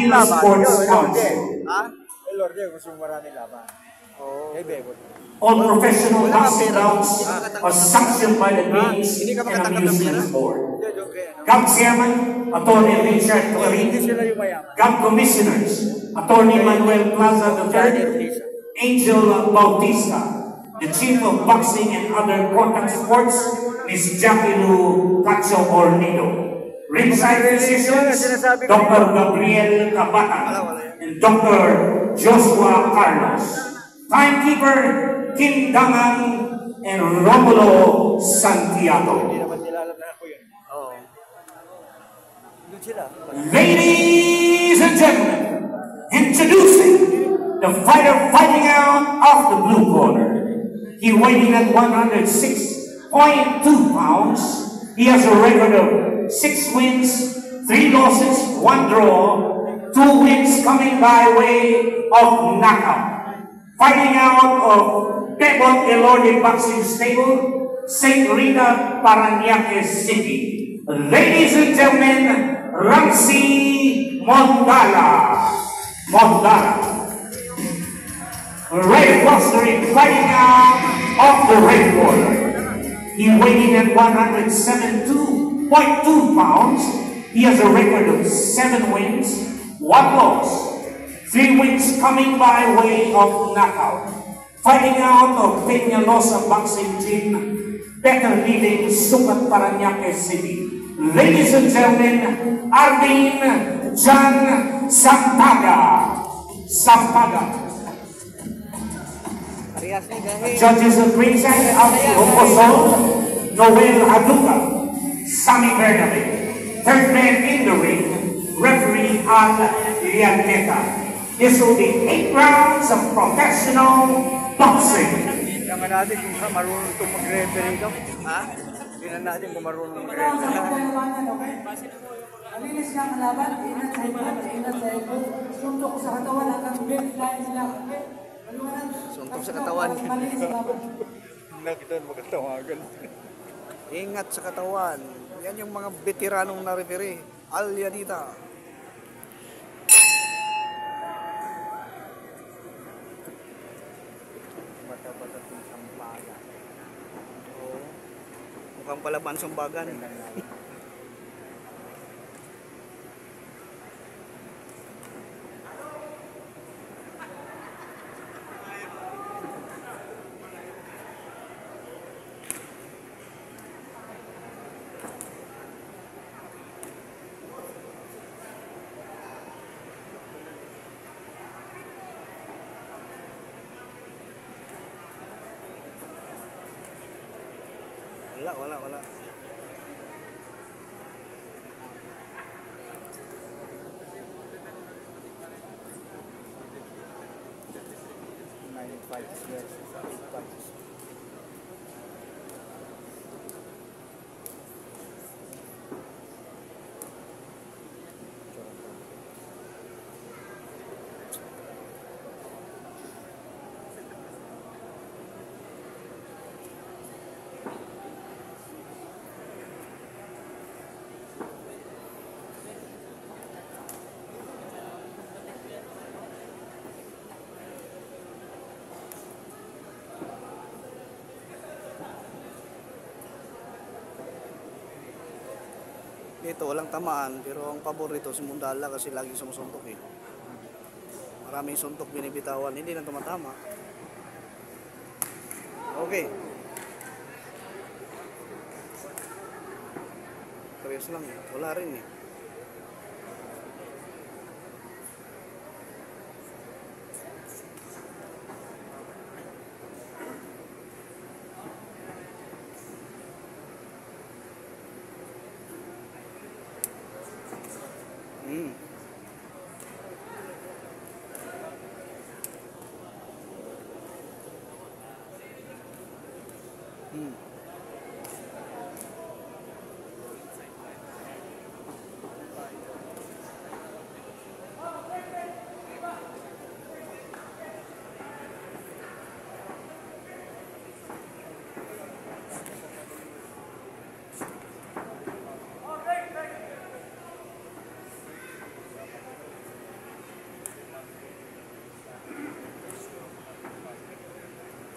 Philippine Sports Council. El Lorde, gusto mo maraming laban. All professional boxing bouts are sanctioned by the Games and Amusement Board. GAB Chairman, Attorney Richard Clarín, GAB Commissioners, Attorney Manuel Plaza III, Angel Bautista, the Chief of Boxing and Other Contact Sports, Ms. Jackie Lu Cacho Ornido. Ringside physicians, Dr. Gabriel Cabata and Dr. Joshua Carlos. Timekeeper, Kim Dangan and Romulo Santiago. Ladies and gentlemen, introducing the fighter fighting out of the blue corner. He weighing at 106.2 pounds. He has a record of 6 wins, 3 losses, 1 draw, 2 wins coming by way of knockout. Fighting out of Pebot Elorde Boxing Stable, St. Rita, Parañaque City. Ladies and gentlemen, Ramsey Mondala. Red Rosary fighting out of the red corner. He weighing at 107.2 pounds. He has a record of 7 wins, 1 loss. 3 wins coming by way of knockout. Fighting out of Peñalosa Boxing Gym, Better Living, Sukat, Parañaque City. Ladies and gentlemen, Arvin Jan Sampaga. Judges of ringside, Alfie Oposol, Noel Aduca, Sammy Bernabe. Third man in the ring, referee Al Lianeta. This will be 8 rounds of professional boxing. Tingnan natin kung marunong itong mag-referee ito. Ha? Tingnan natin kung marunong mag-referee. Alinis niya ang kalaban, inat sa ego, suntok sa katawan hanggang belt line sila. Suntok sa katawan. Nakita mo magkatawagan. Ingat sa katawan. Yan yung mga veteranong na referee. Al Lianeta. Mukhang palaban sumbagan. Wala. Ito, walang tamaan, pero ang paborito si Mondala kasi lagi sumusuntok eh. Maraming suntok binibitawan, hindi na tumatama. Okay. Parehas lang eh, wala rin eh.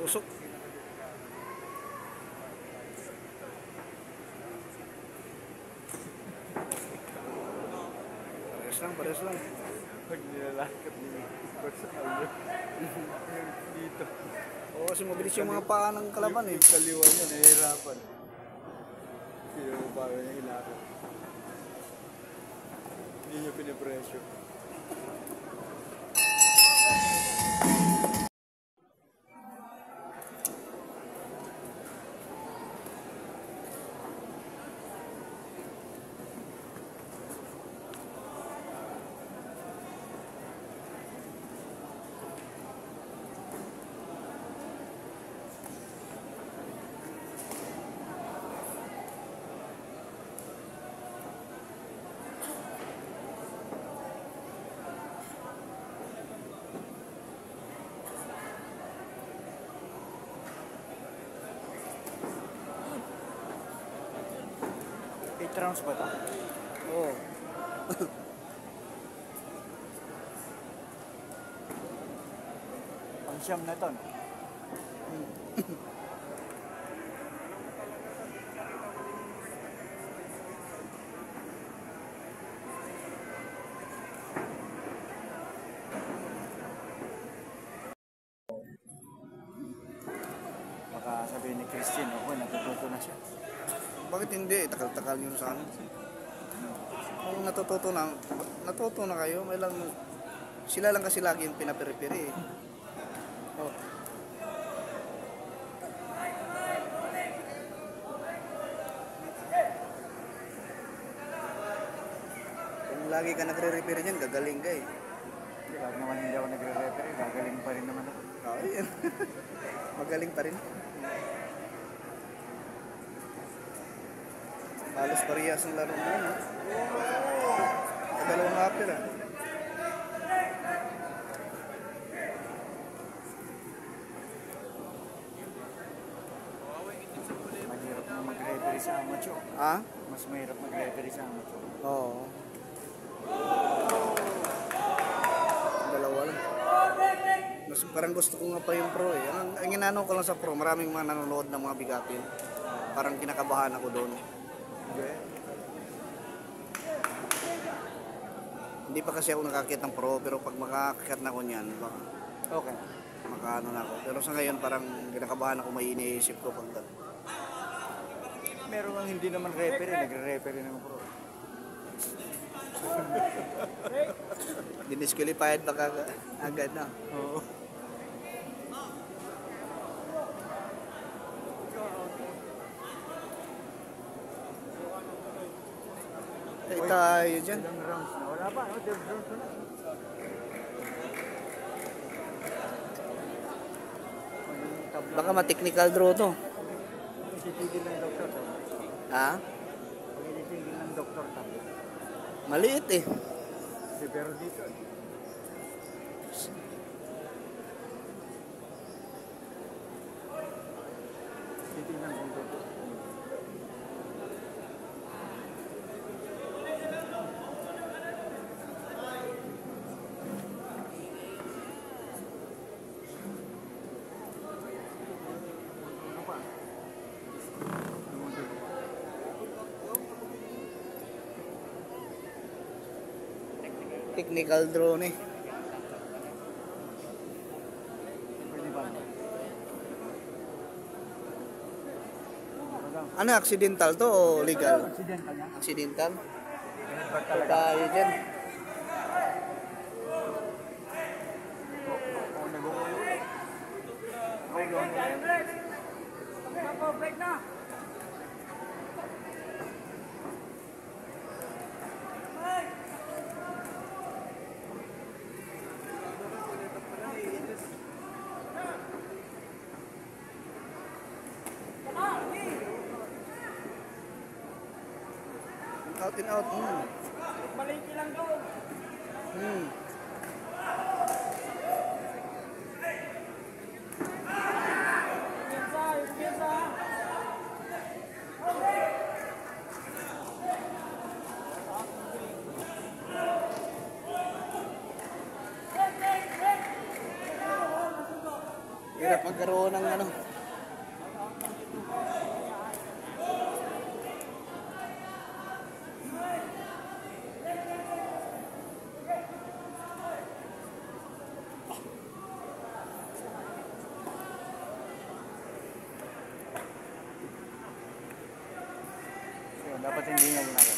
usok. Pares lang. Pag nilalakad ni personal dito. Oo, kasi mabilis yung mga paa ng kalaban eh. Yung kaliwa niya, nahihirapan. Sino mo pa niya hilakad. Hindi niya pinipresyo. Rounds ba ito? Oo. Pang siyam na ito. Baka sabihin ni Christine, okay, natututo na siya. Bakit hindi? Takal-takal yun sa amin. Kung natuto na kayo, may lang, sila lang kasi lagi yung pinapiri-piri eh. Oh. Kung lagi ka nagre-repair dyan, gagaling ka eh. Kahit naman hindi ako nagre-referee, gagaling pa rin naman ako. Oo, yan. Magaling pa rin. Halos parehas ang laro mo yun. Dalawang hapir ah. Mahirap na mag-referee sa amateur. Ah? Mas mahirap mag-referee sa amateur. Oo. Dalawa lang. Mas parang gusto ko nga pa yung pro eh. Ang inano ko lang sa pro, maraming mga nanonood ng mga bigatin. Parang kinakabahan ako doon. Hindi pa kasi ako nakakit ng pro, pero pag makakit na ako niyan, baka Okay. makaano na ako. Pero sa ngayon parang kinakabahan ako, may iniisip ko pag Meron ang hindi naman referee, nagre-referee ng pro. dinisqualified baka agad na. Oo. Tay tayo dyan. Ilang rounds na? Wala pa, no? 12 rounds na. Baka ma-technical draw to. Isitigil ng doktor to. Ha? Pag initigil ng doktor to. Maliit eh. Pero dito. Titignan ng doktor. Technical draw eh. Pwede ba? Ano, accidental to o legal? Accidental niya. Accidental? Headbutt talaga. Tayo dyan. Ako nag-uulo. Break na! Out and out. Malingki lang doon. Hirap magkaroon ng ano. So, dapat hindi niya ginagawa.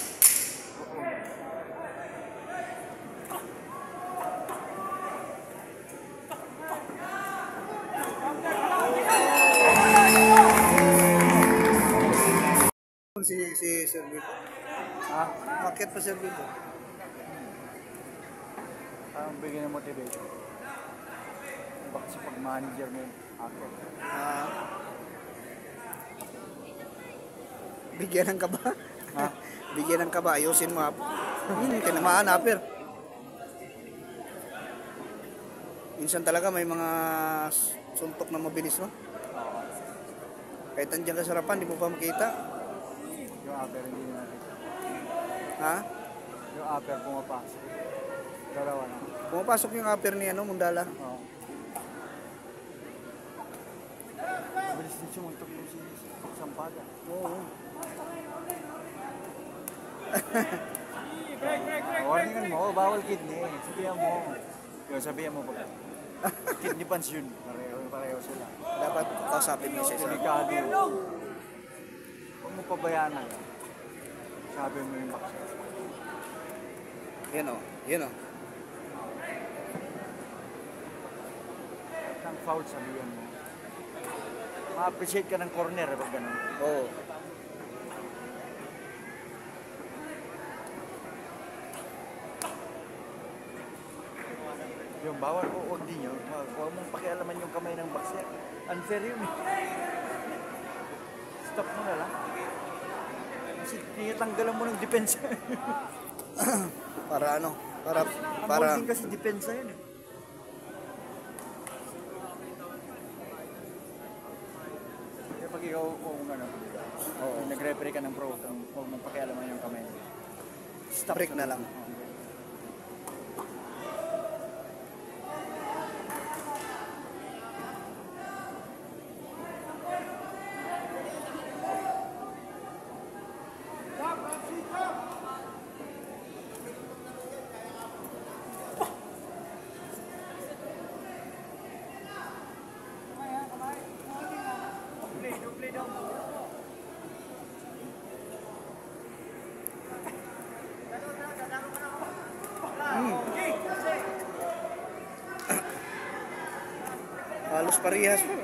Si Sir Vito. Ha? Bakit pa Sir Vito? Parang bigyan ng motivation. Baka sa pag-manager mo yun. Ako. Bigyan ng kaba. Ha? Bigyan ng kaba. Ayusin mo. Tinamaan upper. Minsan talaga may mga suntok na mabilis, no? Kahit nandiyan ka sa harapan, di mo pa makita. Yung upper hindi na natin. Ha? Yung upper pumapasok. Dalawa na. Pumapasok yung upper ni Mundala. Oo. Bilis din sumuntok yung si Sampaga. Oo. Warningan mo, bawal kidney. Sabihan mo. Yung sabihan mo ba? Kidney punch yun. Pareho sila. Dapat kausapin mo siya. Delikado. Huwag mo pabayaan na. Sabi mo yung boxer. Yan o. Yan o. Ang foul sabihan mo. Ma-appreciate ka ng corner pag gano'n. Oo. Yung bawal o huwag din yun. Huwag mong pakialaman yung kamay ng boxer. Unfair yun eh. Stop mo na lang. Kasi tinatanggalan mo ng depensa. Para ano? Para Ang holding kasi depensa yun eh. Kaya pag ikaw kung ano, nag-referee ka ng pro, huwag mong pakialaman yung kamay. Stop break na lang. Oo. Halos parehas po.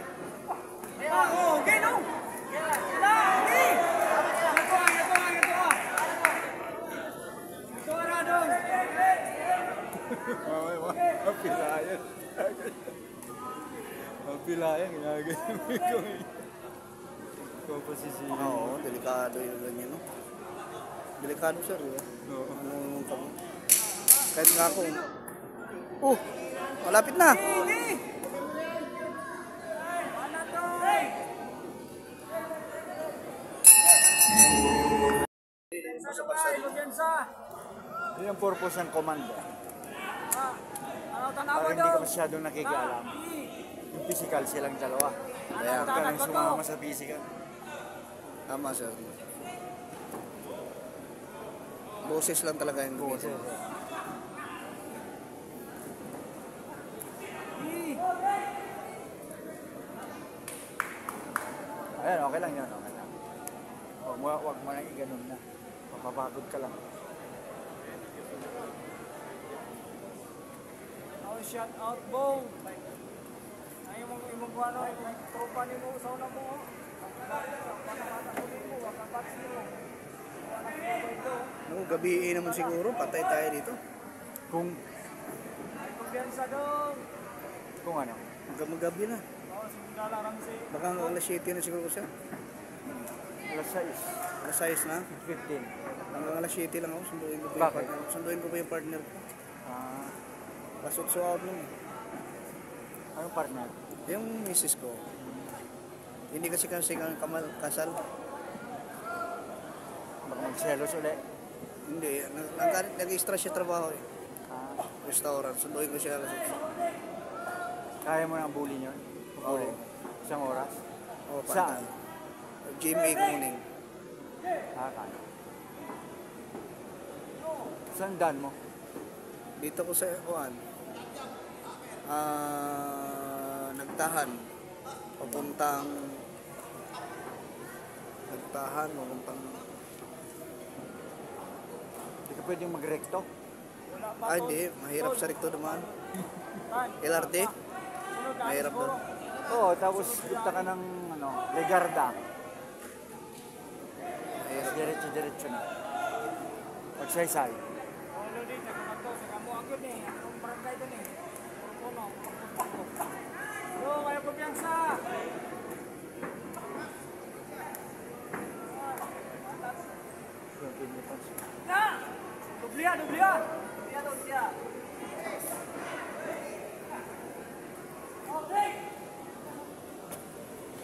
Mapilayan. Mapilayan, ginagawa mo ikaw. Ikaw pa si Sino. Oo, delikado yung ganyan, no? Delikado, sir, di ba? Oo. Ano ka mo? Kahit nga ako. Malapit na! Yun ang purpose ng command. Para hindi ka masyadong nakikialam. Yung physical silang dalawa. Kaya, Huwag ka nang sumama sa physical. tama, sir. Boses lang talaga yung Boses. Ayan, okay lang yun. Okay lang. Huwag mo nang i-ganon na. Papapagod ka lang. Shout out, Bong. Ay, imong ano, imong tropa ni mo sa una mo. No, gabi naman siguro, patay tayo dito. Kung Kumpiyansa dong. ano, Magabi na. Oh, sinalarang si Baka hanggang alas 7 na siguro siya. alas 6, Alas 6 na. 15. Hanggang alas 7 lang ako. Bakit? Sunduin ko pa yung partner ko. Ah, Pasok out nun. anong partner? Yung misis ko. Hindi kasi kasal. Baka magselos ulit. Hindi. Nag-extra siya trabaho eh. Ah, Restaurant. Sunduin ko siya alas 8. kaya mo nang bully yun? Morning. Isang oras? O, Saan? GMA Kuning. Hakan. Saan daan mo? Dito ko sa Juan. Nagtahan. Papuntang Hindi ka pwedeng magrekto? hindi. Mahirap sa rito naman. LRT. Mahirap doon. Oo, tapos punta ka ng Legarda. Mahirap. Diretso na. Magsaysay.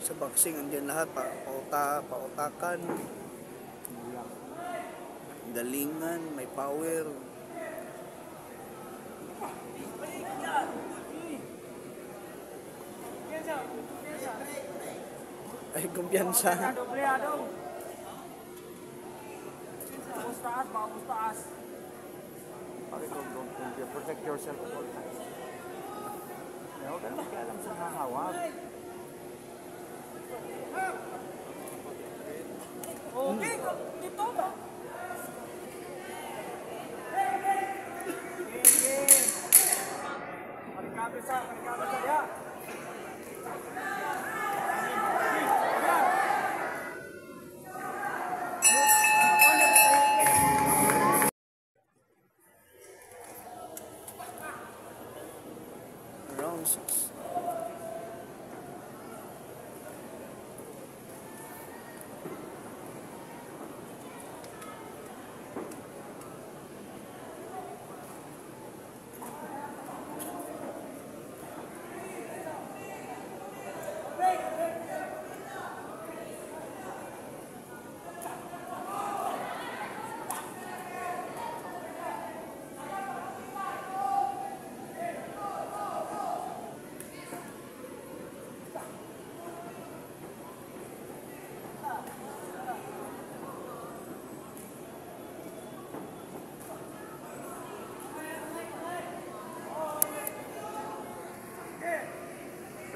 Sa boxing, andyan lahat. Pautakan. Galingan, may power. Ay, kumpiyansa. Protect yourself at all times. Huwag ka na makialam sa hahawag. Okay, dito ba? Round 6.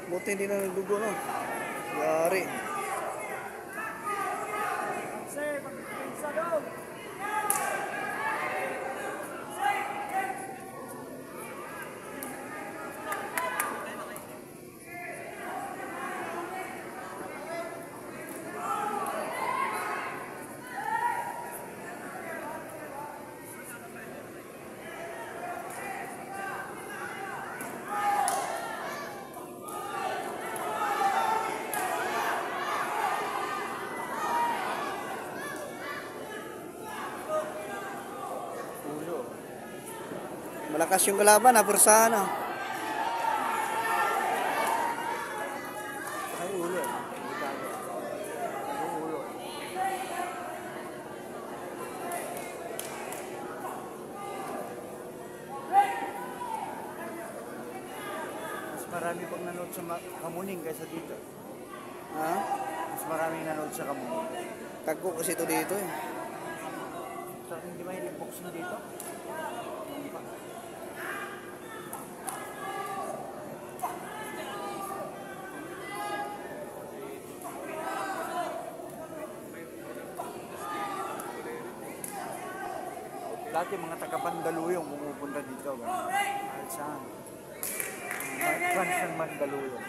Buti hindi na nagdugo, no? Yari. Malakas yung kalaban, napursahan, no? Ay, ulo. Ulo. Mas marami pang nanood sa Kamuning kaysa dito. Ha? Mas maraming nanood sa Kamuning. Tagpo kasi ito dito, eh. So, hindi mahilig boxing dito? Dati mga taga-Mandaluyong pumupunta dito. Kahit saan. Fans ng Mandaluyong.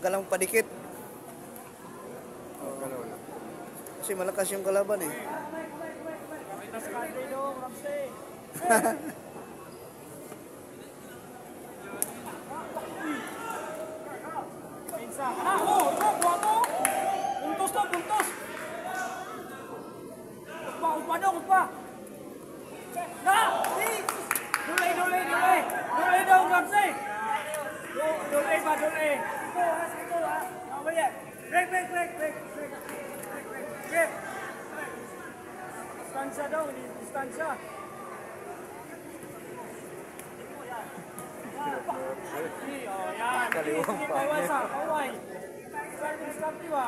ka lang padikit. Galaw lang. Kasi malakas yung kalaban eh. Puntos to, puntos. Uspa dong, uspa. Na! Dulay daw, Ramsey. Dulay ba, dulay. Ito, ha. Mamaya. Break. Distansya daw, distansya. Yan. Kaliwang Sige, pa. kaway. Diskarte ba?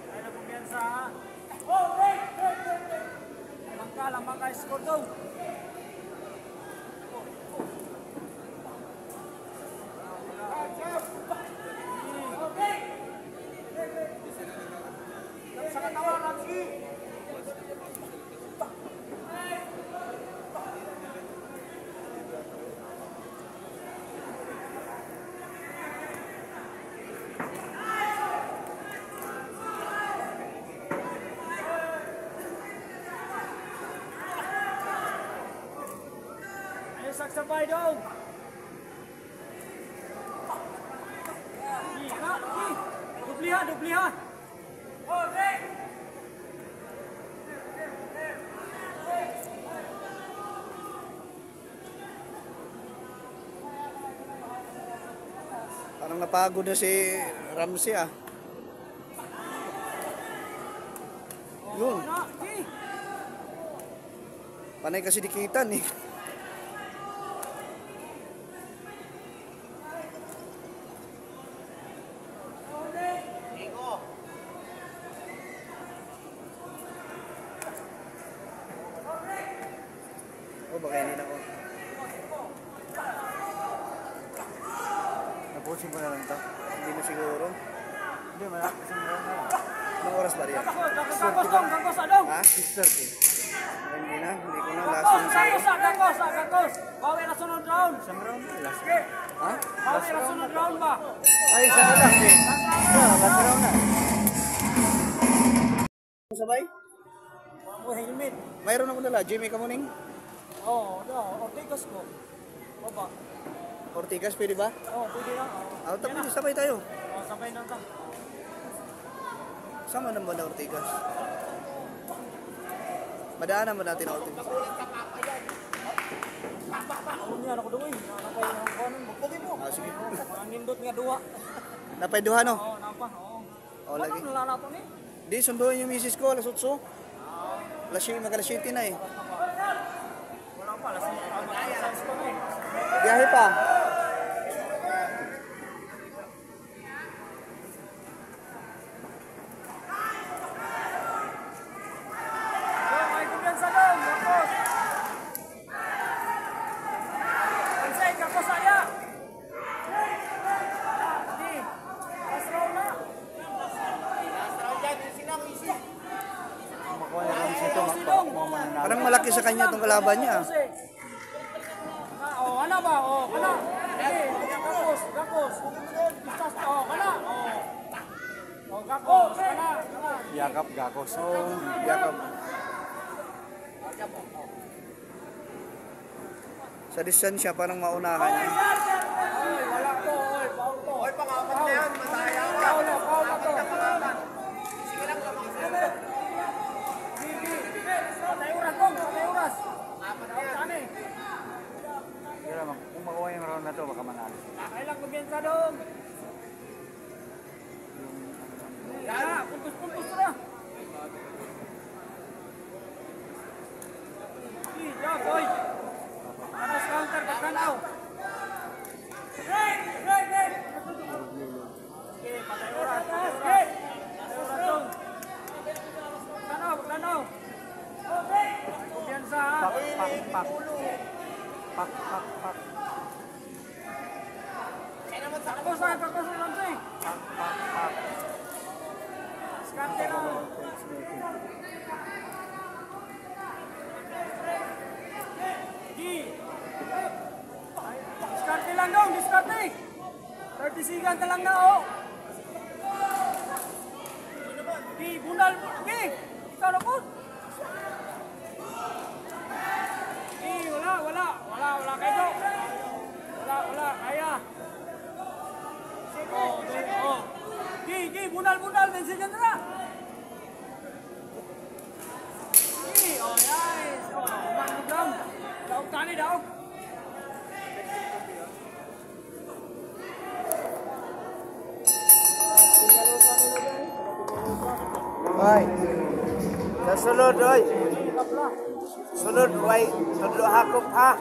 Ay, nagkumpiyansa, ha? Oh, break. Lamang ka, score daw. Sa katawan, Ramsey. Ayo saksabay daw. Dupliha. Oh, break. Parang napagod na si Ramsey ah. Yun. Panay kasi dikitan eh. Oh, baka hindi na ako. Napusin ko na lang ito. Hindi na siguro. Hindi, malaki sa meron na. Anong oras ba riyan? Gangkos, adong. Ha? 6:30. Ay, hindi na. Hindi ko na. Last one sa'yo. Gangkos. Bawi na sunod round. Isang round. Last Ha? Bawi na sunod round ba? Ay, isang na lang. Last round na. Sabay? Mo helmet. Mayroon ako dala. Jimmy Kamuning. Oh, Ortigas ko. Baba. Ortigas, pwede ba? Oh, pwede lang. Ah, tapos sabay tayo. Oh, sabay lang ka. Sama naman na Ortigas. Madaanan mo natin ang Ortigas. Ano niya ako doon? Napay ang kanon mo. Pwede mo. Ah, sige. Ang nindot nga duwa. Napay duha no? Oh, napa. Oh. O, lagi. Ano nalalato ni? Di, sunduin yung misis ko. Alas 8. Magalas 7 na eh. Wala pa, lasing size pa eh. Biyahe pa. Oh, may kumpiyansa daw. Gangkos. Ansay, gangkos saya. Di. Last round na. Makuha na lang siya ito. Makuha Parang malaki sa kanya itong kalaban niya. Oh, ano ba? Oh, kana. Gangkos. Istas, oh, kana. Oh, gangkos, kana. Yakap, gakos. Yakap. Sa distansya, parang maunahan niya. Oy, wala ko, oy, foul to. Oy, pangapat na yan, masaya ka. Foul na to. Sige lang ka mga Patay oras. Apat na yan. Kaya kung makuha yung round na to, baka manalo. Kailang kumpiyansa doon. Yan, puntos na. Jack, oy. Atas counter, pagkanaw. Break. Okay, patay oras. Patay oras doon. Pagkanaw. Kumpiyansa ha. Pak. Kakos lang siya. Skarte lang. bisigan ka lang na, oh. Di, bunal mo. Di, ikaw na po. Di, wala kayo. Wala, kaya. Oh. Di, bunal, bisigan na na. Di, oh, yes. Oh, kumandog lang. Daog tani, daog. Hoy. Sa sulod, hoy. Sulod, way. Tudlo hakop, ha?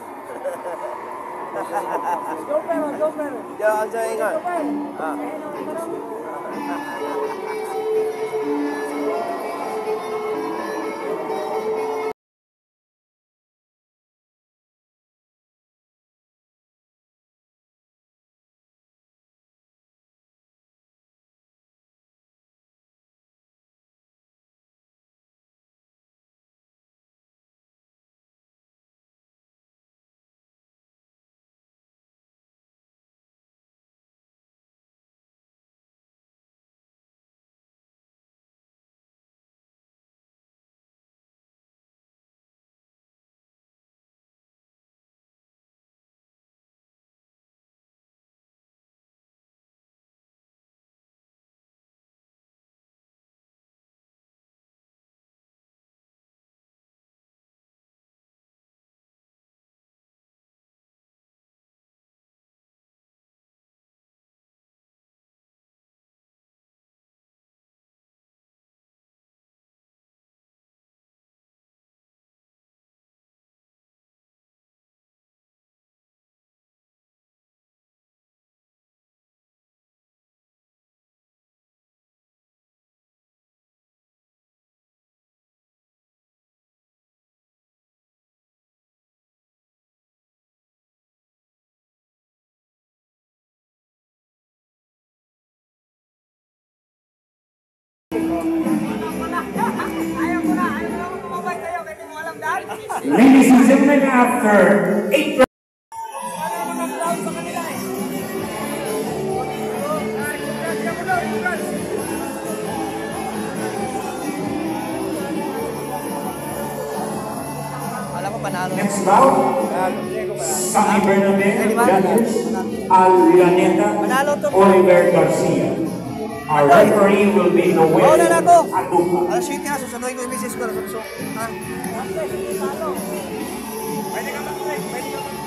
Doper. Yo, ang sa ingon. Ha. Ladies and gentlemen, after 8 Alam ko panalo. next round, Sammy Bernabé, judges, Alioneta, Oliver Garcia. Our referee will be Noel Aduca. Alas 7 na, susunod ko yung misis ko. Ha? Pwede ka mag-break.